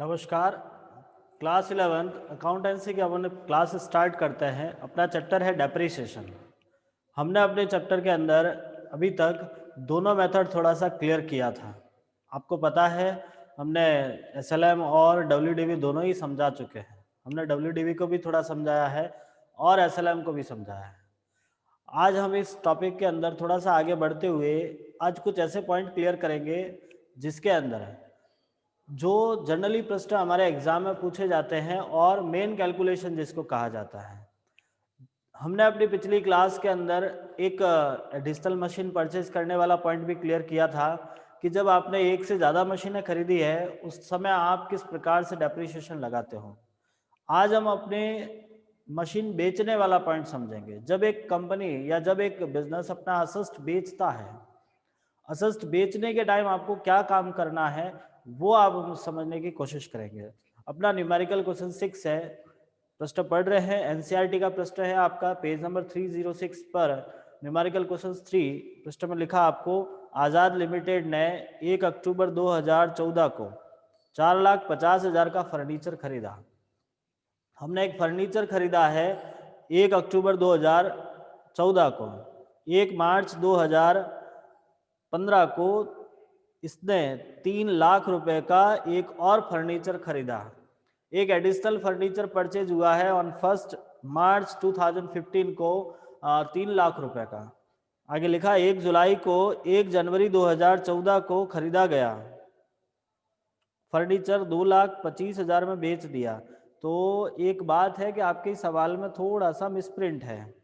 नमस्कार। Class 11th accountancy की अपन class start करते हैं। अपना चैप्टर है डेप्रिसिएशन। हमने अपने चैप्टर के अंदर अभी तक दोनों मेथड थोड़ा सा क्लियर किया था। आपको पता है हमने एसएलएम और डब्ल्यूडीवी दोनों ही समझा चुके हैं। हमने डब्ल्यूडीवी को भी थोड़ा समझाया है और एसएलएम को भी समझाया है। आज हम इस टॉपिक के अंदर थोड़ा सा आगे बढ़ते हुए आज कुछ ऐसे पॉइंट क्लियर करेंगे जिसके अंदर जो जनरली प्रश्न हमारे एग्जाम में पूछे जाते हैं और मेन कैलकुलेशन जिसको कहा जाता है। हमने अपनी पिछली क्लास के अंदर एक डिजिटल मशीन परचेज करने वाला पॉइंट भी क्लियर किया था कि जब आपने एक से ज़्यादा मशीनें खरीदी है उस समय आप किस प्रकार से डेप्रिसिएशन लगाते हो। आज हम अपने मशीन बेचने वाला पॉइंट समझेंगे। जब एक कंपनी या जब एक बिजनेस अपना असेस्ट बेचता है, असेस्ट बेचने के टाइम आपको क्या काम करना है वो आप हम समझने की कोशिश करेंगे। अपना न्यूमेरिकल क्वेश्चन 6 है, प्रश्न पढ़ रहे हैं। एनसीईआरटी का प्रश्न है आपका पेज नंबर 306 पर न्यूमेरिकल क्वेश्चन 3। प्रश्न में लिखा आपको आज़ाद लिमिटेड ने 1 अक्टूबर 2014 को 4,50,000 का फर्नीचर खरीदा। हमने एक फर्नीचर खरीदा है 1 अक्टूबर 2014 को। 1 मार्च 2015 को इसने 3 लाख रुपए का एक और फर्नीचर खरीदा। एक एडिशनल फर्नीचर परचेज हुआ है ऑन 1 मार्च 2015 को 3 लाख रुपए का। आगे लिखा 1 जुलाई को 1 जनवरी 2014 को खरीदा गया फर्नीचर 2,25,000 में बेच दिया। तो एक बात है कि आपके सवाल में थोड़ा सा मिसप्रिंट है।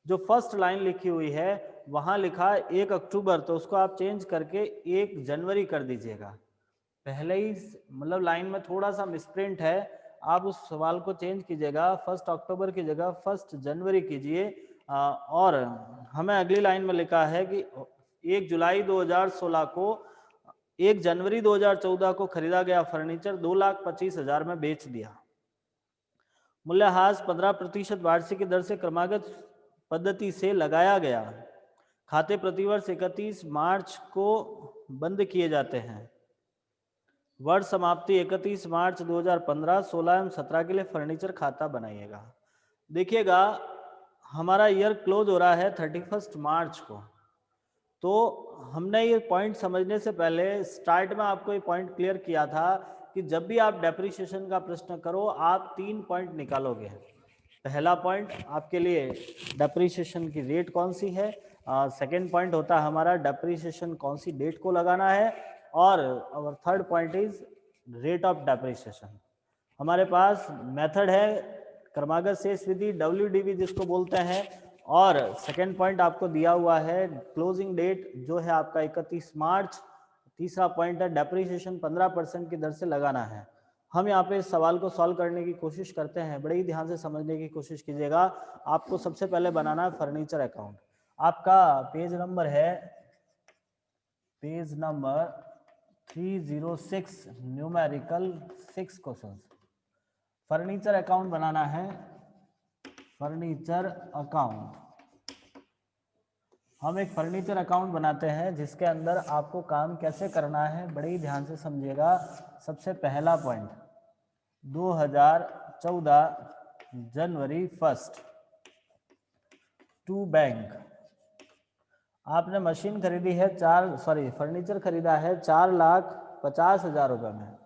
जो फर्स्ट लाइन लिखी हुई है वहाँ लिखा 1 अक्टूबर, तो उसको आप चेंज करके 1 जनवरी कर दीजिएगा। पहले ही मतलब लाइन में थोड़ा सा मिसप्रिंट है, आप उस सवाल को चेंज कीजिएगा। 1 अक्टूबर की जगह 1 जनवरी कीजिए। और हमें अगली लाइन में लिखा है कि 1 जुलाई 2016 को 1 जनवरी 2014 को खरीदा गया फर्नीचर 2,25,000 में बेच दिया। मूल्यह्रास 15% वार्षिक दर से क्रमागत पद्धति से लगाया गया। खाते प्रतिवर्ष 31 मार्च को बंद किए जाते हैं। वर्ष समाप्ति 31 मार्च 2015, 16 एवं 17 के लिए फर्नीचर खाता बनाइएगा। देखिएगा हमारा ईयर क्लोज हो रहा है 31 मार्च को। तो हमने ये पॉइंट समझने से पहले स्टार्ट में आपको ये पॉइंट क्लियर किया था कि जब भी आप डेप्रिसिएशन का प्रश्न करो आप 3 पॉइंट निकालोगे। पहला पॉइंट आपके लिए डेप्रिसिएशन की रेट कौन सी है, सेकेंड पॉइंट होता है हमारा डेप्रिसिएशन कौन सी डेट को लगाना है, और और third point is rate of depreciation. हमारे पास मेथड है क्रमागत शेष विधि, डब्ल्यूडीवी जिसको बोलते हैं, और सेकेंड पॉइंट आपको दिया हुआ है क्लोजिंग डेट जो है आपका 31 मार्च। तीसरा पॉइंट है डेप्रिसिएशन 15% की दर से लगाना है। हम यहाँ पे इस सवाल को सॉल्व करने की कोशिश करते हैं, बड़े ही ध्यान से समझने की कोशिश कीजिएगा। आपको सबसे पहले बनाना है फर्नीचर अकाउंट। आपका पेज नंबर है page number 306, numerical 6 question. Furniture account बनाना है, फर्नीचर अकाउंट। हम एक फर्नीचर अकाउंट बनाते हैं जिसके अंदर आपको काम कैसे करना है बड़े ही ध्यान से समझिएगा। सबसे पहला पॉइंट 2014 जनवरी 1 टू बैंक। आपने मशीन खरीदी है फर्नीचर खरीदा है 4,50,000 रुपये में,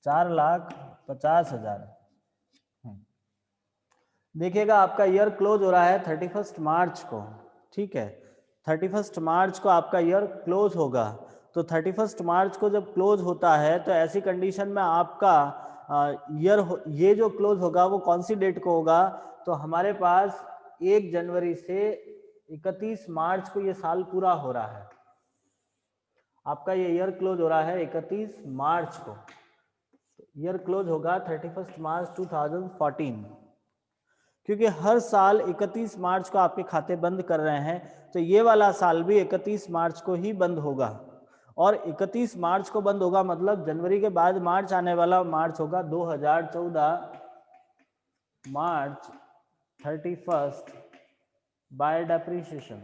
4,50,000। देखिएगा आपका ईयर क्लोज हो रहा है 31 मार्च को, ठीक है। 31 मार्च को आपका ईयर क्लोज होगा। तो 31 मार्च को जब क्लोज होता है तो ऐसी कंडीशन में आपका ईयर ये जो क्लोज होगा वो कौन सी डेट को होगा, तो हमारे पास 1 जनवरी से 31 मार्च को ये साल पूरा हो रहा है। आपका ये ईयर क्लोज हो रहा है 31 मार्च को। ईयर क्लोज होगा 31 मार्च 2014। क्योंकि हर साल 31 मार्च को आपके खाते बंद कर रहे हैं, तो ये वाला साल भी 31 मार्च को ही बंद होगा। और 31 मार्च को बंद होगा मतलब जनवरी के बाद मार्च आने वाला मार्च होगा 2014 मार्च 31 बाय डेप्रिसिएशन,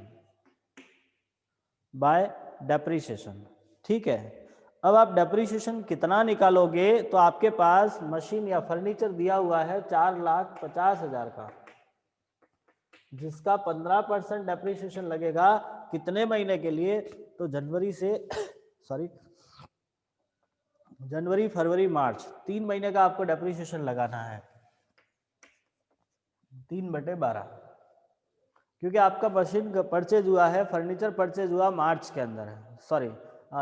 बाय डेप्रिसिएशन, ठीक है। अब आप डेप्रिसिएशन कितना निकालोगे, तो आपके पास मशीन या फर्नीचर दिया हुआ है 4,50,000 का, जिसका 15% डेप्रिसिएशन लगेगा कितने महीने के लिए, तो जनवरी से सॉरी जनवरी फरवरी मार्च 3 महीने का आपको डेप्रिसिएशन लगाना है 3/12, क्योंकि आपका मशीन परचेज हुआ है, फर्नीचर परचेज हुआ मार्च के अंदर है, सॉरी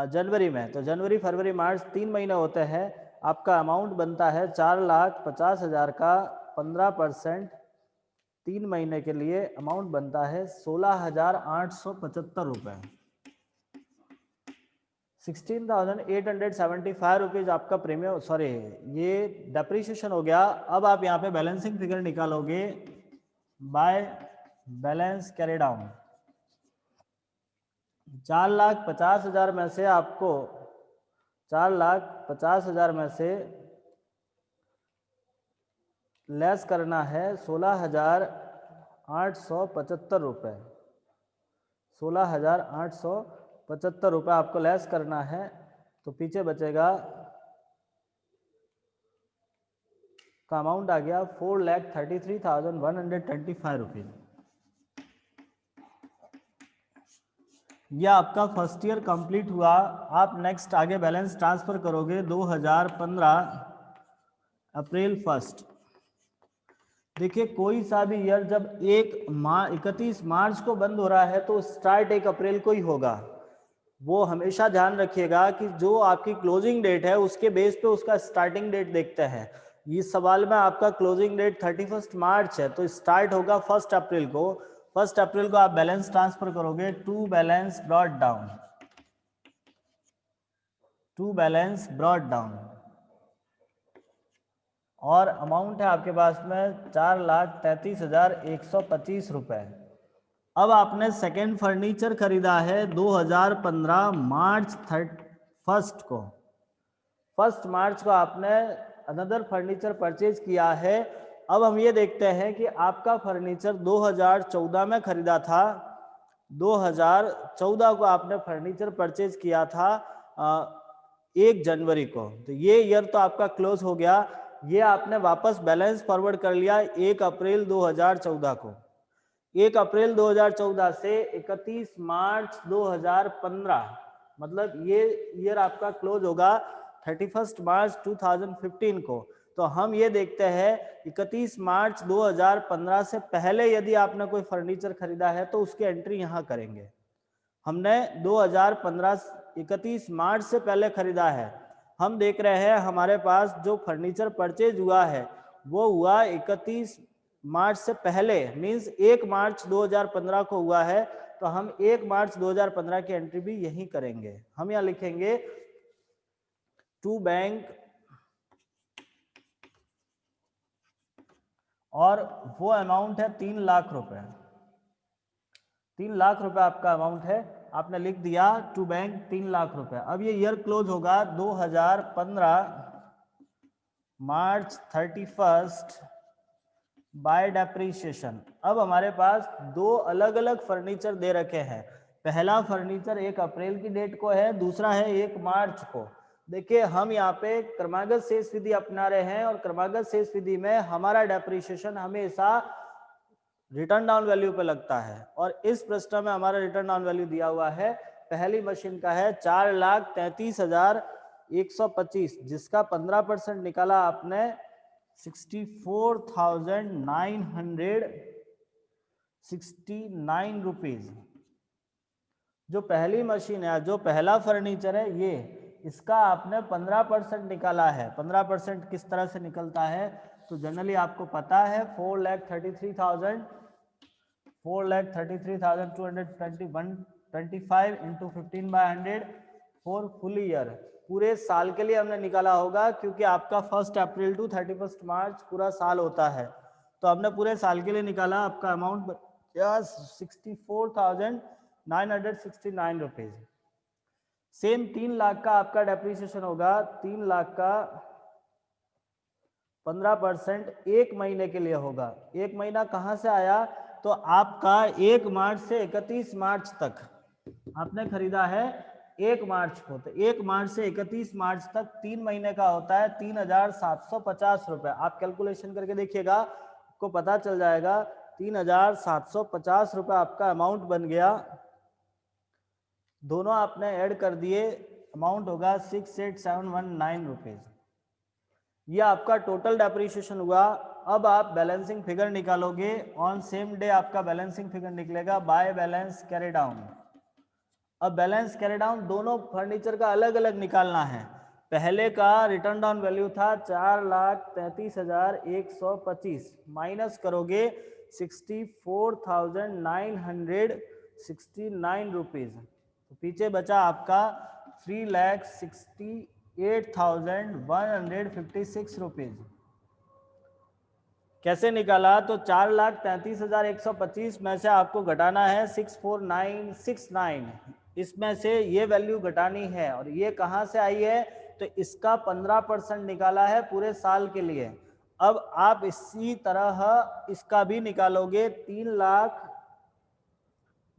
जनवरी में, तो जनवरी फरवरी मार्च 3 महीने होते हैं। आपका अमाउंट बनता है 4,50,000 का 15% 3 महीने के लिए अमाउंट बनता है 16,875 रुपये, 16,875 रुपीज़ आपका प्रीमियम, सॉरी ये डेप्रिसिएशन हो गया। अब आप यहाँ पे बैलेंसिंग फिगर निकालोगे बाय बैलेंस कैरी डाउन। 4,50,000 में से आपको 4,50,000 में से लेस करना है 16,875 रुपये, 16,875 रुपये आपको लेस करना है, तो पीछे बचेगा का अमाउंट आ गया 4,33,125 रुपीज़। यह आपका फर्स्ट ईयर कंप्लीट हुआ। आप नेक्स्ट आगे बैलेंस ट्रांसफर करोगे 2015 अप्रैल 1। देखिए कोई सा भी ईयर जब 31 मार्च को बंद हो रहा है तो स्टार्ट 1 अप्रैल को ही होगा। वो हमेशा ध्यान रखिएगा कि जो आपकी क्लोजिंग डेट है उसके बेस पे उसका स्टार्टिंग डेट देखते हैं। इस सवाल में आपका क्लोजिंग डेट 31 मार्च है, तो स्टार्ट होगा 1 अप्रैल को। 1 अप्रैल को आप बैलेंस ट्रांसफर करोगे to balance brought down, to balance brought down, और अमाउंट है आपके पास में 4,33,125 रुपए। अब आपने सेकेंड फर्नीचर खरीदा है 2015 मार्च 1 को। 1 मार्च को आपने अनदर फर्नीचर परचेज किया है। अब हम ये देखते हैं कि आपका फर्नीचर 2014 में खरीदा था, 2014 को आपने फर्नीचर परचेज किया था 1 जनवरी को, तो ये ईयर तो आपका क्लोज हो गया। ये आपने वापस बैलेंस फॉरवर्ड कर लिया 1 अप्रैल 2014 को। 1 अप्रैल 2014 से 31 मार्च 2015, मतलब ये ईयर आपका क्लोज होगा 31 मार्च 2015 को। तो हम ये देखते हैं 31 मार्च 2015 से पहले यदि आपने कोई फर्नीचर खरीदा है तो उसकी एंट्री यहाँ करेंगे। हमने 2015 31 मार्च से पहले खरीदा है। हम देख रहे हैं हमारे पास जो फर्नीचर परचेज हुआ है वो हुआ 31 मार्च से पहले, मींस 1 मार्च 2015 को हुआ है, तो हम 1 मार्च 2015 की एंट्री भी यही करेंगे। हम यहाँ लिखेंगे टू बैंक, और वो अमाउंट है 3 लाख रुपए। 3 लाख रुपए आपका अमाउंट है, आपने लिख दिया टू बैंक 3 लाख रुपए। अब ये ईयर क्लोज होगा 2015 मार्च 31 बाय डेप्रीशिएशन। अब हमारे पास 2 अलग अलग फर्नीचर दे रखे हैं। पहला फर्नीचर 1 अप्रैल की डेट को है, दूसरा है 1 मार्च को। देखिए हम यहाँ पे क्रमागत शेष विधि अपना रहे हैं, और क्रमागत शेष विधि में हमारा डेप्रीशिएशन हमेशा रिटर्न डाउन वैल्यू पे लगता है, और इस प्रश्न में हमारा रिटर्न डाउन वैल्यू दिया हुआ है। पहली मशीन का है 4,33,125, जिसका 15% निकाला आपने 64,969 रुपीज। जो पहली मशीन है, जो पहला फर्नीचर है, ये इसका आपने 15% निकाला है। 15% किस तरह से निकलता है, तो जनरली आपको पता है 4,33,225 इंटू 15/100 फॉर फुल ईयर। पूरे साल के लिए हमने निकाला होगा, क्योंकि आपका 1 अप्रैल टू 31 मार्च पूरा साल होता है, तो हमने पूरे साल के लिए निकाला। आपका अमाउंट 64,969 रुपीज। सेम 3 लाख का आपका डेप्रीसिएशन होगा। 3 लाख का 15% 1 महीने के लिए होगा। 1 महीना कहाँ से आया, तो आपका 1 मार्च से 31 मार्च तक आपने खरीदा है 1 मार्च को, तो 1 मार्च से 31 मार्च तक 3 महीने का होता है 3,750 रुपये। आप कैलकुलेशन करके देखिएगा, आपको पता चल जाएगा 3,750 रुपये आपका अमाउंट बन गया। दोनों आपने ऐड कर दिए, अमाउंट होगा 68,719 रुपीज़। ये आपका टोटल डेप्रिसिएशन हुआ। अब आप बैलेंसिंग फिगर निकालोगे, ऑन सेम डे आपका बैलेंसिंग फिगर निकलेगा बाय बैलेंस कैरी डाउन। अब बैलेंस कैरी डाउन दोनों फर्नीचर का अलग अलग निकालना है। पहले का रिटर्न डाउन वैल्यू था 4,33,125, माइनस करोगे 64,969 रुपीज़, तो पीछे बचा आपका 3,68,156 रुपीज़। कैसे निकाला? तो 4,33,125 में से आपको घटाना है 64969, इसमें से ये वैल्यू घटानी है, और ये कहाँ से आई है? तो इसका 15% निकाला है पूरे साल के लिए। अब आप इसी तरह इसका भी निकालोगे, 3 लाख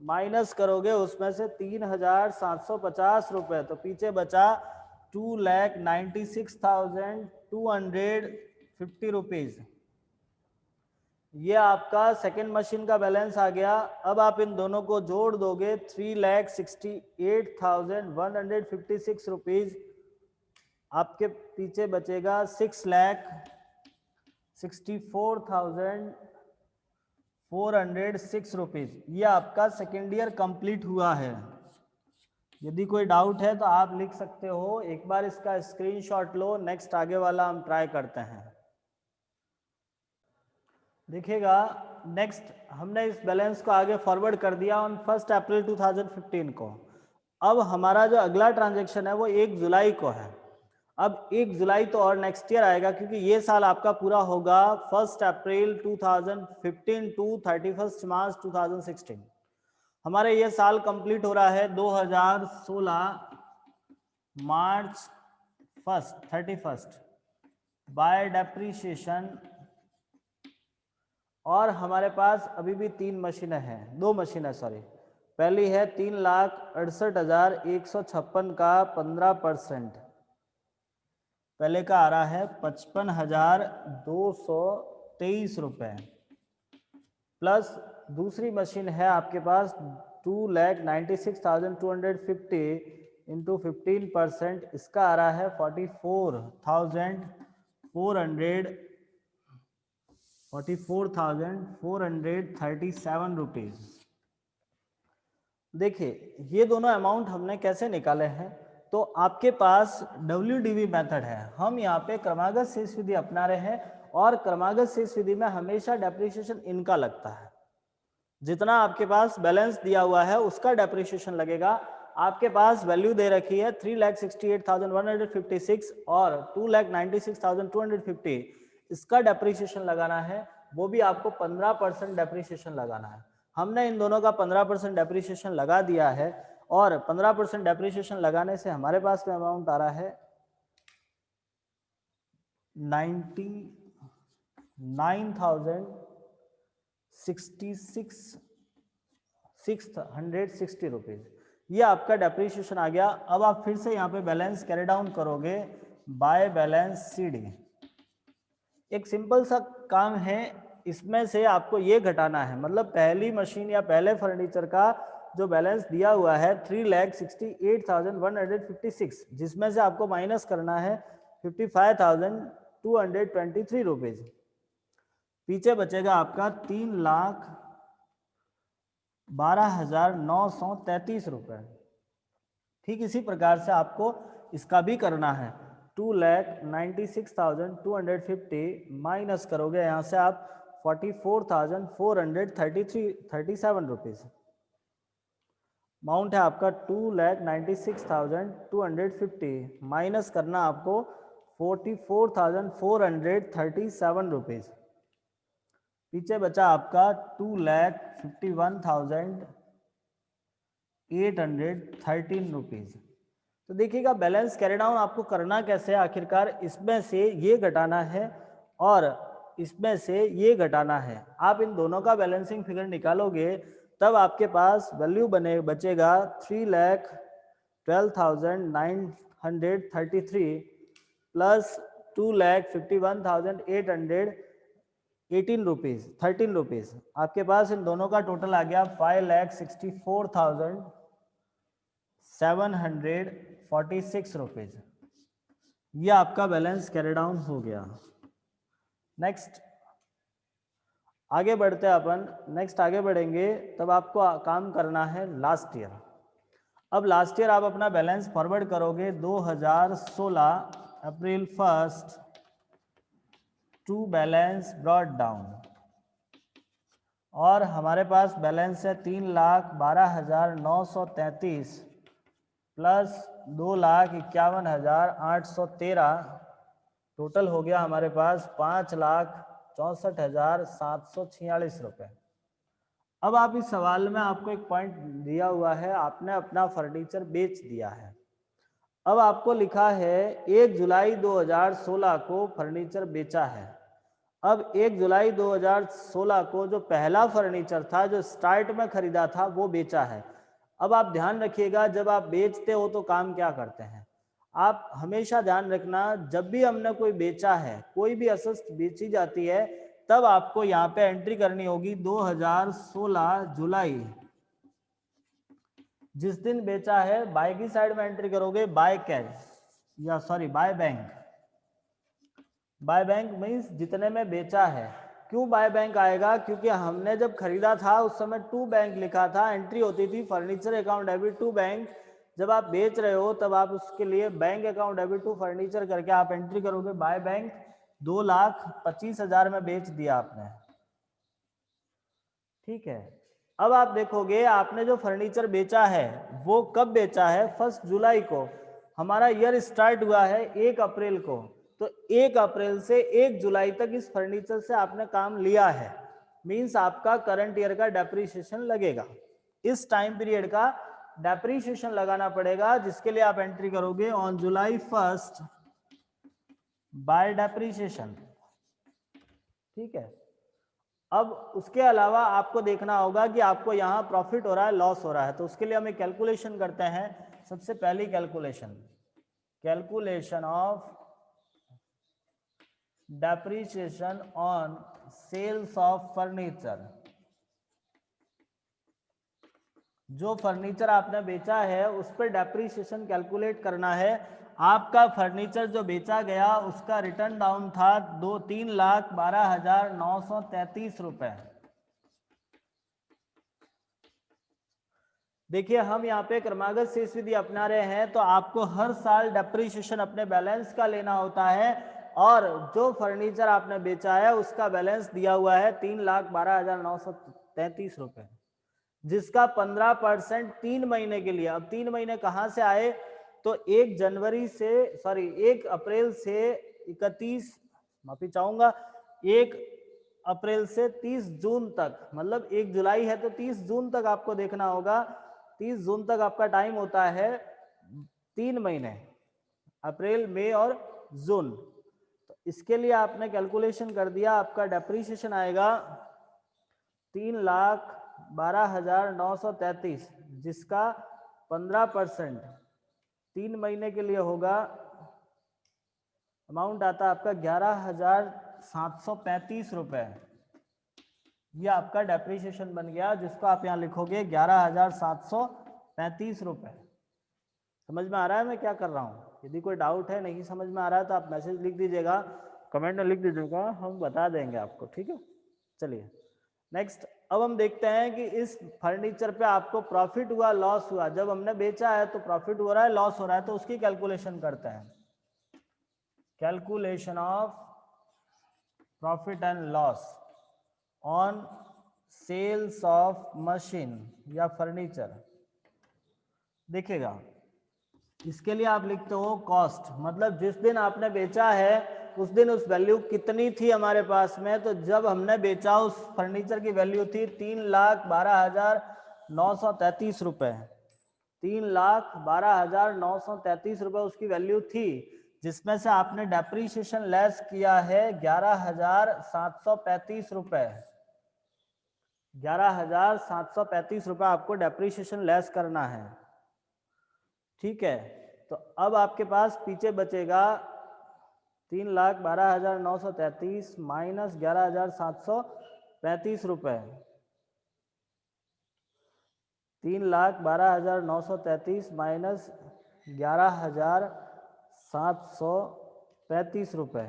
माइनस करोगे उसमें से 3,750 रुपये, तो पीछे बचा 2,96,250 रुपीज़। ये आपका सेकेंड मशीन का बैलेंस आ गया। अब आप इन दोनों को जोड़ दोगे, 3,68,156 रुपीज़, आपके पीछे बचेगा 6,64,406 रुपीज़। ये आपका सेकेंड ईयर कंप्लीट हुआ है। यदि कोई डाउट है तो आप लिख सकते हो, एक बार इसका स्क्रीनशॉट लो। नेक्स्ट आगे वाला हम ट्राई करते हैं। देखिएगा, नेक्स्ट हमने इस बैलेंस को आगे फॉरवर्ड कर दिया ऑन 1 अप्रैल 2015 को। अब हमारा जो अगला ट्रांजैक्शन है वो 1 जुलाई को है। अब 1 जुलाई तो और नेक्स्ट ईयर आएगा, क्योंकि ये साल आपका पूरा होगा 1 अप्रैल 2015 टू 31 मार्च 2016। हमारे ये साल कंप्लीट हो रहा है 2016 मार्च 31 बाय डेप्रीशिएशन। और हमारे पास अभी भी 3 मशीनें हैं, 2 मशीनें सॉरी। पहली है 3,68,156 का 15%, पहले का आ रहा है 55,223 रुपये, प्लस दूसरी मशीन है आपके पास 2,96,250 इंटू 15%, इसका आ रहा है 44,437 रुपीज़। देखिए, ये दोनों अमाउंट हमने कैसे निकाले हैं? तो आपके पास WDV मेथड है, हम यहाँ पे क्रमागत शेष विधि अपना रहे हैं, और क्रमागत शेष विधि में हमेशा डेप्रिसिएशन इनका लगता है। जितना आपके पास बैलेंस दिया हुआ है उसका डेप्रिसिएशन लगेगा। आपके पास वैल्यू दे रखी है 3,68,156 और 2,96,250, इसका डेप्रिसिएशन लगाना है, वो भी आपको 15% डेप्रिसिएशन लगाना है। हमने इन दोनों का 15% डेप्रिसिएशन लगा दिया है, और 15% डेप्रिसिएशन लगाने से हमारे पास में अमाउंट आ रहा है 99,660 रुपीज़। ये आपका डेप्रिसिएशन आ गया। अब आप फिर से यहाँ पे बैलेंस कैरी डाउन करोगे बाय बैलेंस CD। एक सिंपल सा काम है, इसमें से आपको ये घटाना है, मतलब पहली मशीन या पहले फर्नीचर का जो बैलेंस दिया हुआ है 3,68,156, जिसमें से आपको माइनस करना है 55,223 रुपीज़। पीछे बचेगा आपका 3,12,933 रुपये। ठीक इसी प्रकार से आपको इसका भी करना है। 2,96,250 माइनस करोगे यहाँ से आप 44,437 रुपीज़। अमाउंट है आपका 2,96,250 माइनस करना आपको 44,437 रुपीज़। पीछे बचा आपका 2,51,813 रुपीज़। तो देखिएगा, बैलेंस कैरी डाउन आपको करना कैसे है? आखिरकार इसमें से ये घटाना है और इसमें से ये घटाना है। आप इन दोनों का बैलेंसिंग फिगर निकालोगे, तब आपके पास वैल्यू बचेगा 12,933 प्लस 2,51,818 रुपीज़ 13 रुपीज़, आपके पास इन दोनों का टोटल आ गया 5,64,746 रुपीज़। ये आपका बैलेंस कैरी डाउन हो गया। नेक्स्ट आगे बढ़ते हैं अपन। नेक्स्ट आगे बढ़ेंगे तब आपको काम करना है लास्ट ईयर। अब लास्ट ईयर आप अपना बैलेंस फॉरवर्ड करोगे 2016 अप्रैल 1 टू बैलेंस ब्रॉट डाउन, और हमारे पास बैलेंस है 3,12,933 प्लस 2,51,813, टोटल हो गया हमारे पास 5,64,746 रुपये। अब आप इस सवाल में आपको एक पॉइंट दिया हुआ है, आपने अपना फर्नीचर बेच दिया है। अब आपको लिखा है 1 जुलाई 2016 को फर्नीचर बेचा है। अब 1 जुलाई 2016 को जो पहला फर्नीचर था जो स्टार्ट में खरीदा था वो बेचा है। अब आप ध्यान रखिएगा, जब आप बेचते हो तो काम क्या करते हैं, आप हमेशा ध्यान रखना, जब भी हमने कोई बेचा है, कोई भी असेट बेची जाती है, तब आपको यहाँ पे एंट्री करनी होगी 2016 जुलाई, जिस दिन बेचा है बाय की साइड में एंट्री करोगे बाय कैश या sorry by bank. By bank means जितने में बेचा है। क्यों बाय बैंक आएगा, क्योंकि हमने जब खरीदा था उस समय टू बैंक लिखा था, एंट्री होती थी furniture account debit to bank. जब आप बेच रहे हो तब आप उसके लिए bank account debit to furniture करके आप एंट्री करोगे बाय बैंक। 2,25,000 में बेच दिया आपने, ठीक है। अब आप देखोगे आपने जो फर्नीचर बेचा है वो कब बेचा है, 1 जुलाई को। हमारा ईयर स्टार्ट हुआ है 1 अप्रैल को, तो 1 अप्रैल से 1 जुलाई तक इस फर्नीचर से आपने काम लिया है, मींस आपका करंट ईयर का डेप्रीशिएशन लगेगा। इस टाइम पीरियड का डेप्रीशिएशन लगाना पड़ेगा, जिसके लिए आप एंट्री करोगे ऑन जुलाई 1 बाय डेप्रीशिएशन, ठीक है। अब उसके अलावा आपको देखना होगा कि आपको यहाँ प्रॉफिट हो रहा है लॉस हो रहा है, तो उसके लिए हम एक कैलकुलेशन करते हैं। सबसे पहली calculation of depreciation on sales of furniture. जो फर्नीचर आपने बेचा है उस पर डेप्रीशिएशन कैलकुलेट करना है। आपका फर्नीचर जो बेचा गया उसका रिटर्न डाउन था 3,12,933 रुपए। देखिए हम यहाँ पे क्रमागत शेष विधि अपना रहे हैं, तो आपको हर साल डेप्रीशिएशन अपने बैलेंस का लेना होता है, और जो फर्नीचर आपने बेचा है उसका बैलेंस दिया हुआ है 3,12,933 रुपए, जिसका 15% 3 महीने के लिए। अब 3 महीने कहाँ से आए, तो 1 अप्रैल से 31, माफी चाहूंगा, 1 अप्रैल से 30 जून तक, मतलब 1 जुलाई है तो 30 जून तक आपको देखना होगा। 30 जून तक आपका टाइम होता है 3 महीने, अप्रैल मई और जून। तो इसके लिए आपने कैलकुलेशन कर दिया, आपका डेप्रीशिएशन आएगा 3,12,933, जिसका 15% 3 महीने के लिए होगा, अमाउंट आता है आपका 11,735 रुपए। ये आपका डेप्रीशिएशन बन गया, जिसको आप यहाँ लिखोगे 11,735 रुपए। समझ में आ रहा है मैं क्या कर रहा हूँ? यदि कोई डाउट है, नहीं समझ में आ रहा है, तो आप मैसेज लिख दीजिएगा, कमेंट में लिख दीजिएगा, हम बता देंगे आपको, ठीक है। चलिए नेक्स्ट, अब हम देखते हैं कि इस फर्नीचर पे आपको प्रॉफिट हुआ लॉस हुआ। जब हमने बेचा है तो प्रॉफिट हो रहा है लॉस हो रहा है, तो उसकी कैलकुलेशन करते हैं। Calculation of profit and loss on sales of machine या फर्नीचर। देखिएगा इसके लिए आप लिखते हो कॉस्ट, मतलब जिस दिन आपने बेचा है उस दिन उस वैल्यू कितनी थी हमारे पास में। तो जब हमने बेचा उस फर्नीचर की वैल्यू थी 3,12,933 रुपए। 3,12,933 रुपए उसकी वैल्यू थी, जिसमें से आपने डेप्रीशिएशन लेस किया है 11,735 रुपए। 11,735 रुपए आपको डेप्रीशिएशन लेस करना है। ठीक है, तो अब आपके पास पीछे बचेगा 3,12,933 माइनस 11,735 रुपये। 3,12,933 माइनस 11,735 रुपये,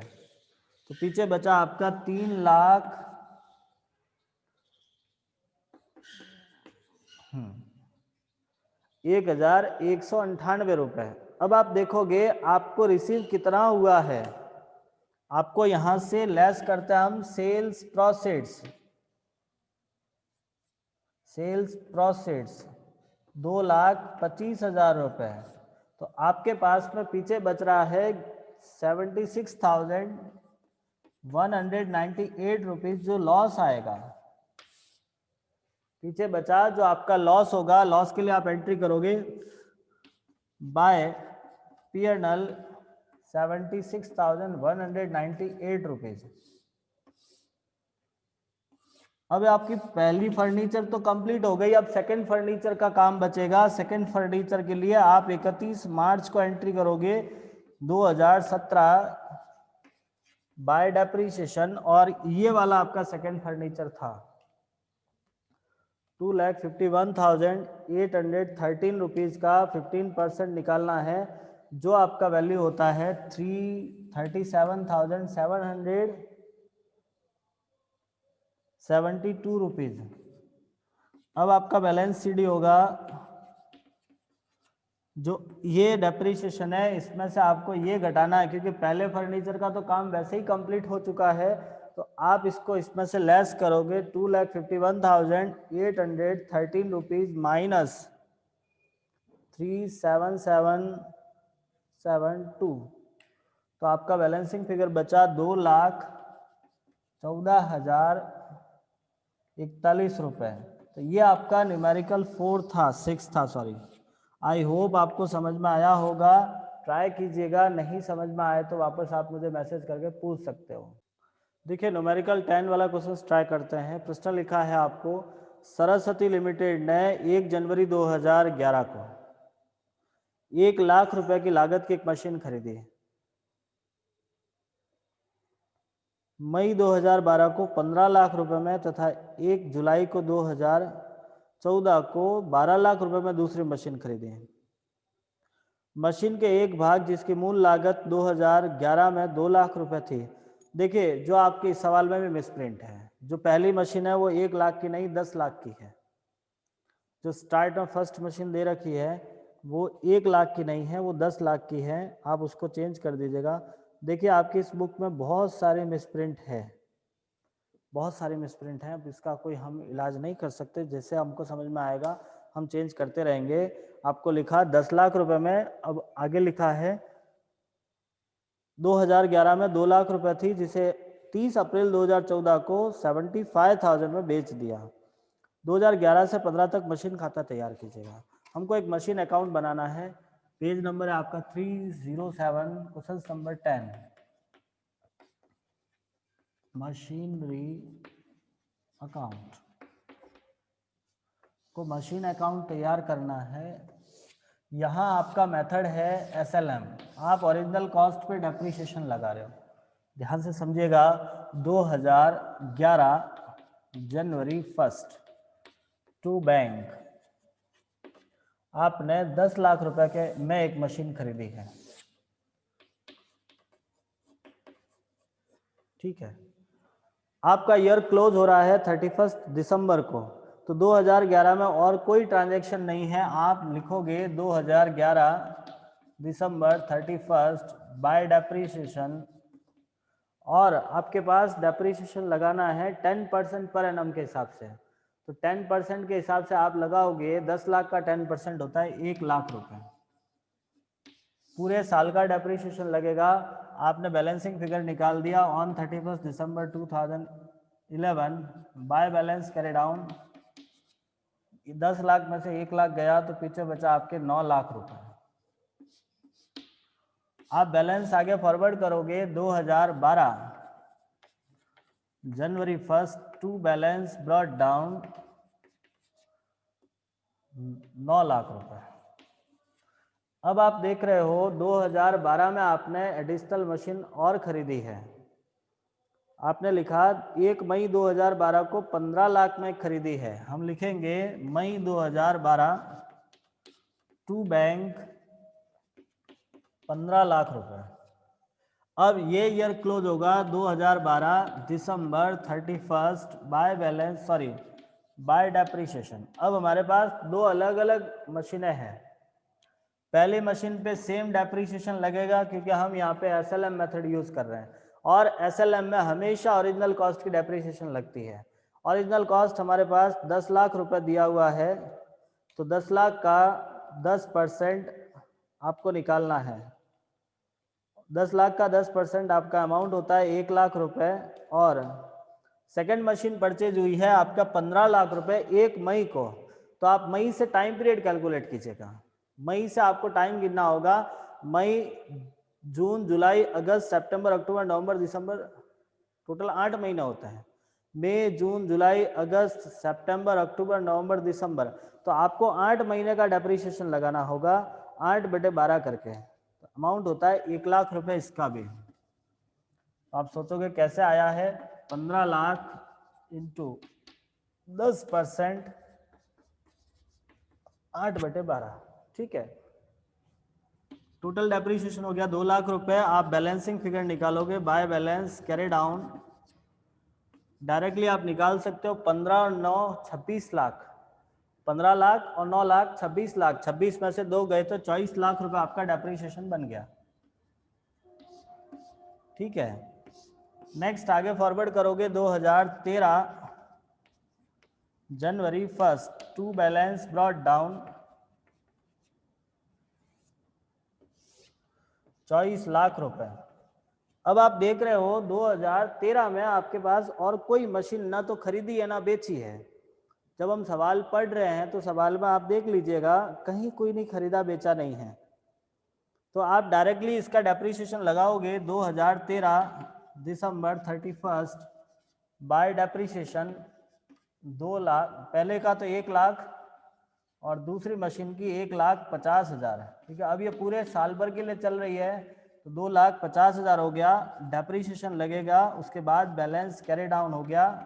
तो पीछे बचा आपका 3,01,198 रुपये। अब आप देखोगे आपको रिसीव कितना हुआ है, आपको यहां से लेस करते हैं हम सेल्स प्रोसीड्स। सेल्स प्रोसीड्स 2,25,000 रुपये, तो आपके पास में पीछे बच रहा है 76,198 रुपीज जो लॉस आएगा। पीछे बचा जो आपका लॉस होगा, लॉस के लिए आप एंट्री करोगे बाय P&L 76,198 रुपीज। अब आपकी पहली फर्नीचर तो कंप्लीट हो गई, अब सेकंड फर्नीचर का काम बचेगा। सेकंड फर्नीचर के लिए आप 31 मार्च को एंट्री करोगे 2017 बाय डेप्रीशिएशन, और ये वाला आपका सेकंड फर्नीचर था 2,51,813 रुपीज का 15% निकालना है, जो आपका वैल्यू होता है 337,772 रुपीज। अब आपका बैलेंस सीडी होगा, जो ये डेप्रीशिएशन है इसमें से आपको ये घटाना है, क्योंकि पहले फर्नीचर का तो काम वैसे ही कंप्लीट हो चुका है, तो आप इसको इसमें से लेस करोगे 2,51,813 रुपीज माइनस 37772, तो आपका बैलेंसिंग फिगर बचा 2,14,041 रुपये। तो ये आपका न्यूमेरिकल 6 था सॉरी। आई होप आपको समझ में आया होगा, ट्राई कीजिएगा, नहीं समझ में आए तो वापस आप मुझे मैसेज करके पूछ सकते हो। देखिए न्यूमेरिकल 10 वाला क्वेश्चन ट्राई करते हैं। प्रश्न लिखा है आपको, सरस्वती लिमिटेड ने 1 जनवरी 2011 को 1 लाख रुपए की लागत की एक मशीन खरीदी। मई 2012 को 15 लाख रुपए में तथा 1 जुलाई को 2014 को 12 लाख रुपए में दूसरी मशीन खरीदी। मशीन के एक भाग जिसकी मूल लागत 2011 में 2 लाख रुपए थी। देखिए जो आपके इस सवाल में भी मिसप्रिंट है, जो पहली मशीन है वो 1 लाख की नहीं 10 लाख की है। जो स्टार्ट में फर्स्ट मशीन दे रखी है वो 1 लाख की नहीं है, वो 10 लाख की है, आप उसको चेंज कर दीजिएगा। देखिए आपकी इस बुक में बहुत सारे मिसप्रिंट है, बहुत सारे मिसप्रिंट हैं, अब इसका कोई हम इलाज नहीं कर सकते, जैसे हमको समझ में आएगा हम चेंज करते रहेंगे। आपको लिखा 10 लाख रुपए में, अब आगे लिखा है 2011 में 2 लाख रुपए थी, जिसे 30 अप्रैल 2014 को 75,000 में बेच दिया। 2011 से 15 तक मशीन खाता तैयार कीजिएगा। हमको एक मशीन अकाउंट बनाना है। पेज नंबर है आपका 307, क्वेश्चन नंबर 10। मशीनरी अकाउंट को मशीन अकाउंट तैयार करना है। यहाँ आपका मेथड है SLM, आप ओरिजिनल कॉस्ट पे डेप्रीशिएशन लगा रहे हो, ध्यान से समझिएगा। 2011 जनवरी 1 टू बैंक आपने 10 लाख रुपए के में एक मशीन खरीदी है, ठीक है। आपका ईयर क्लोज हो रहा है 31 दिसंबर को, तो 2011 में और कोई ट्रांजैक्शन नहीं है, आप लिखोगे 2011 दिसंबर 31 बाय डेप्रीशिएशन, और आपके पास डेप्रीशिएशन लगाना है 10% पर एनम के हिसाब से। तो 10% के हिसाब से आप लगाओगे, 10 लाख का 10% होता है 1 लाख रुपए। पूरे साल का डेप्रीशिएशन लगेगा। आपने बैलेंसिंग फिगर निकाल दिया on 31 December 2011 by balance carry down. 10 lakh में से 1 लाख गया तो पीछे बचा आपके 9 लाख रुपए। आप बैलेंस आगे फॉरवर्ड करोगे 2012 जनवरी 1 to balance brought down 9 lakh रुपए। अब आप देख रहे हो 2012 में आपने एडिशनल मशीन और खरीदी है। आपने लिखा 1 मई 2012 को 15 लाख में खरीदी है। हम लिखेंगे मई 2012 टू बैंक 15 लाख रुपए। अब ये ईयर क्लोज होगा 2012 दिसंबर 31 बाय बैलेंस बाय डेप्रिसिएशन। अब हमारे पास दो अलग अलग मशीनें हैं। पहली मशीन पे सेम डेप्रिसिएशन लगेगा क्योंकि हम यहाँ पे एसएलएम मेथड यूज़ कर रहे हैं और एसएलएम में हमेशा ओरिजिनल कॉस्ट की डेप्रिसिएशन लगती है। ओरिजिनल कॉस्ट हमारे पास 10 लाख रुपए दिया हुआ है, तो 10 लाख का 10% आपको निकालना है। 10 लाख का 10% आपका अमाउंट होता है 1 लाख रुपए। और सेकंड मशीन परचेज हुई है आपका 15 लाख रुपए 1 मई को। तो आप मई से टाइम पीरियड कैलकुलेट कीजिएगा। मई से आपको टाइम गिनना होगा। मई, जून, जुलाई, अगस्त, सितंबर, अक्टूबर, नवंबर, दिसंबर, टोटल 8 महीने होते हैं। मई, जून, जुलाई, अगस्त, सितंबर, अक्टूबर, नवंबर, दिसंबर। तो आपको 8 महीने का डेप्रिसिएशन लगाना होगा 8/12 करके। तो अमाउंट होता है 1 लाख रुपए इसका भी। तो आप सोचोगे कैसे आया है? 15 लाख इंटू 10%, 8/12। ठीक है, टोटल डेप्रिसिएशन हो गया 2 लाख रुपए। आप बैलेंसिंग फिगर निकालोगे by balance carry down. Directly आप निकाल सकते हो 15 और 9 26 लाख। 15 लाख और 9 लाख 26 लाख। 26 में से 2 गए तो 24 लाख रुपए आपका डेप्रिसिएशन बन गया। ठीक है, नेक्स्ट आगे फॉरवर्ड करोगे 2013 जनवरी 1 to balance brought down 24 lakh रुपए। अब आप देख रहे हो 2013 में आपके पास और कोई मशीन ना तो खरीदी है ना बेची है। जब हम सवाल पढ़ रहे हैं तो सवाल में आप देख लीजिएगा कहीं कोई नहीं खरीदा बेचा नहीं है। तो आप डायरेक्टली इसका डेप्रिसिएशन लगाओगे 2013 दिसंबर 31 बाय डेप्रिसिएशन 2 लाख। पहले का तो 1 लाख और दूसरी मशीन की 1,50,000। ठीक है, अब ये पूरे साल भर के लिए चल रही है तो 2,50,000 हो गया डेप्रिसिएशन लगेगा। उसके बाद बैलेंस कैरी डाउन हो गया।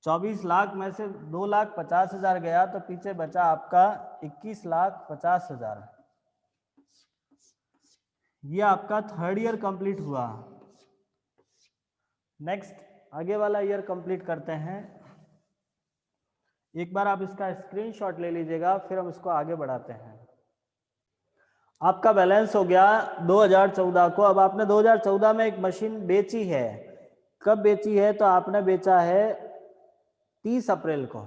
24 लाख में से 2,50,000 गया तो पीछे बचा आपका 21,50,000। ये आपका थर्ड ईयर कंप्लीट हुआ। नेक्स्ट आगे वाला ईयर कंप्लीट करते हैं। एक बार आप इसका स्क्रीनशॉट ले लीजिएगा, फिर हम इसको आगे बढ़ाते हैं। आपका बैलेंस हो गया 2014 को। अब आपने 2014 में एक मशीन बेची है। कब बेची है? तो आपने बेचा है 30 अप्रैल को।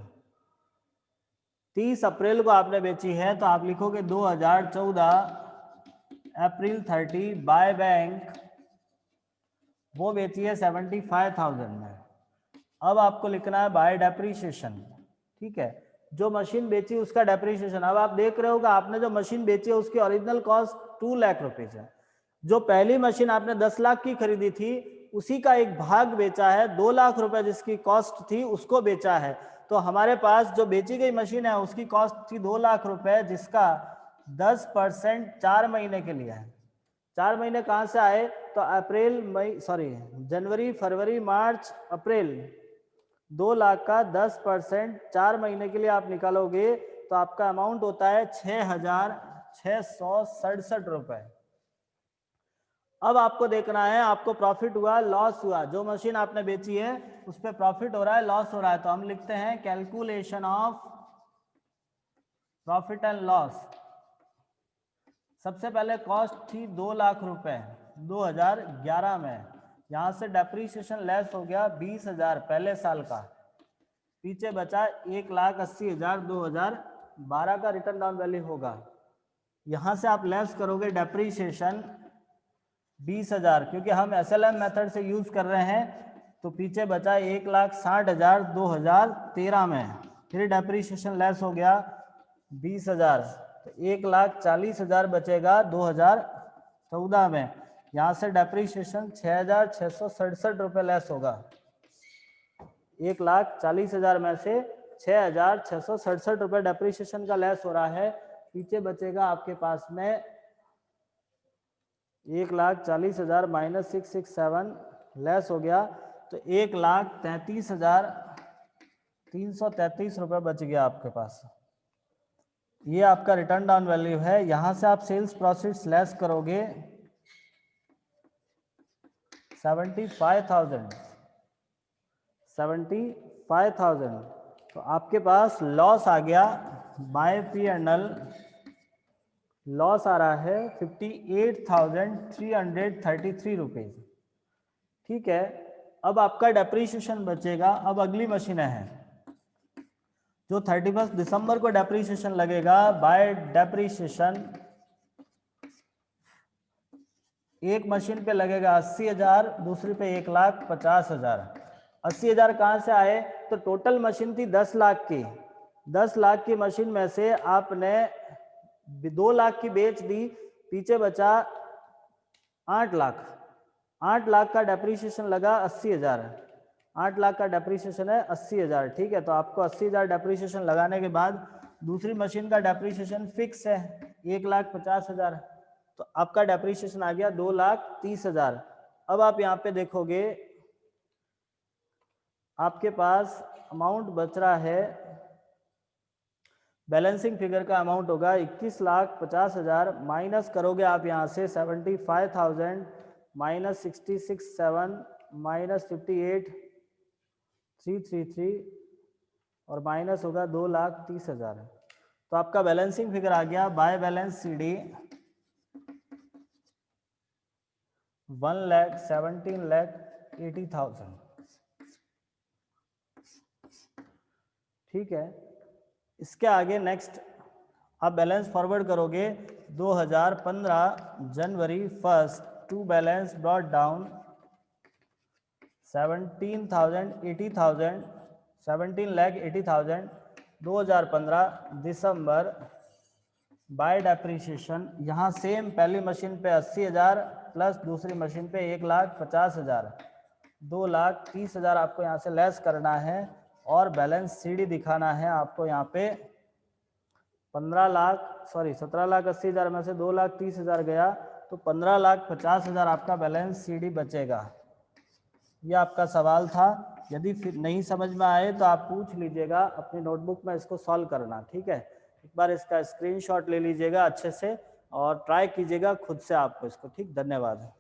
30 अप्रैल को आपने बेची है तो आप लिखोगे 2014 अप्रैल 30 बाय बैंक। वो बेची है 75,000 में। अब आपको लिखना है बाय डेप्रिसिएशन। ठीक है, जो मशीन बेची उसका डेप्रिसिएशन। अब आप देख रहे हो कि आपने जो मशीन बेची है उसकी ओरिजिनल कॉस्ट 2 लाख रुपीज है। जो पहली मशीन आपने 10 लाख की खरीदी थी उसी का एक भाग बेचा है, 2 लाख रुपए जिसकी कॉस्ट थी उसको बेचा है। तो हमारे पास जो बेची गई मशीन है उसकी कॉस्ट थी 2 लाख रुपए, जिसका 10% 4 महीने के लिए है। 4 महीने कहाँ से आए? तो अप्रैल, मई, जनवरी, फरवरी, मार्च, अप्रैल। 2 लाख का 10% 4 महीने के लिए आप निकालोगे तो आपका अमाउंट होता है 6,667 रुपए। अब आपको देखना है आपको प्रॉफिट हुआ लॉस हुआ। जो मशीन आपने बेची है उस पर प्रॉफिट हो रहा है लॉस हो रहा है। तो हम लिखते हैं calculation of profit and loss. सबसे पहले कॉस्ट थी 2 लाख रुपए 2011 में। यहाँ से डेप्रीशिएशन लेस हो गया 20,000 पहले साल का। पीछे बचा 1,80,000 2012 का रिटर्न डाउन वैल्यू होगा। यहाँ से आप लेस करोगे डेप्रीशिएशन 20,000 क्योंकि हम एसएलएम मेथड से यूज कर रहे हैं। तो पीछे बचा 1,60,000 2013 में। फिर डेप्रीशिएशन लेस हो गया 20,000 तो 1,40,000 बचेगा 2014 में। यहाँ से डेप्रीशिएशन 6,667 रुपये लेस होगा। 1,40,000 में से 6,667 रुपये डेप्रीशिएशन का लेस हो रहा है। पीछे बचेगा आपके पास में 1,40,000 माइनस 667 लेस हो गया तो 1,33,333 रुपये बच गया आपके पास। ये आपका रिटर्न डाउन वैल्यू है। यहां से आप सेल्स प्रोसीड्स लेस करोगे 75,000 तो आपके पास लॉस आ गया बाय P&L। लॉस आ रहा है 58,333 रुपीज। ठीक है, अब आपका डेप्रीशिएशन बचेगा। अब अगली मशीनें हैं जो 31 दिसंबर को डेप्रीशिएशन लगेगा। बाय डेप्रीशिएशन एक मशीन पे लगेगा 80,000, दूसरी पे 1,50,000। 80,000 कहाँ से आए? तो टोटल मशीन थी 10 लाख की। 10 लाख की मशीन में से आपने 2 लाख की बेच दी, पीछे बचा 8 लाख। 8 लाख का डेप्रीशिएशन लगा 80,000। 8 लाख का डेप्रीशिएशन है 80,000। ठीक है, तो आपको 80,000 डेप्रीशिएशन लगाने के बाद दूसरी मशीन का डेप्रीशिएशन फिक्स है 1,50,000। तो आपका डेप्रीशिएशन आ गया 2,30,000। अब आप यहाँ पे देखोगे आपके पास अमाउंट बच रहा है, बैलेंसिंग फिगर का अमाउंट होगा 21,50,000 माइनस करोगे आप यहाँ से 75,000 माइनस 66,700 माइनस 58,333 और माइनस होगा 2,30,000। तो आपका बैलेंसिंग फिगर आ गया बाय बैलेंस CD 1,17,80,000। ठीक है, इसके आगे नेक्स्ट आप बैलेंस फॉरवर्ड करोगे 2015 जनवरी 1 टू बैलेंस ब्रॉट डाउन 17,80,000 2015 दिसंबर बाय डेप्रीशिएशन। यहाँ सेम पहली मशीन पे 80,000 प्लस दूसरी मशीन पे 1,50,000, 2,30,000 आपको यहाँ से लेस करना है और बैलेंस CD दिखाना है आपको। यहाँ पे 17,80,000 में से 2,30,000 गया तो 15,50,000 आपका बैलेंस CD बचेगा। ये आपका सवाल था। यदि फिर नहीं समझ में आए तो आप पूछ लीजिएगा, अपनी नोटबुक में इसको सॉल्व करना। ठीक है, एक बार इसका स्क्रीनशॉट ले लीजिएगा अच्छे से और ट्राई कीजिएगा खुद से आपको इसको। ठीक, धन्यवाद।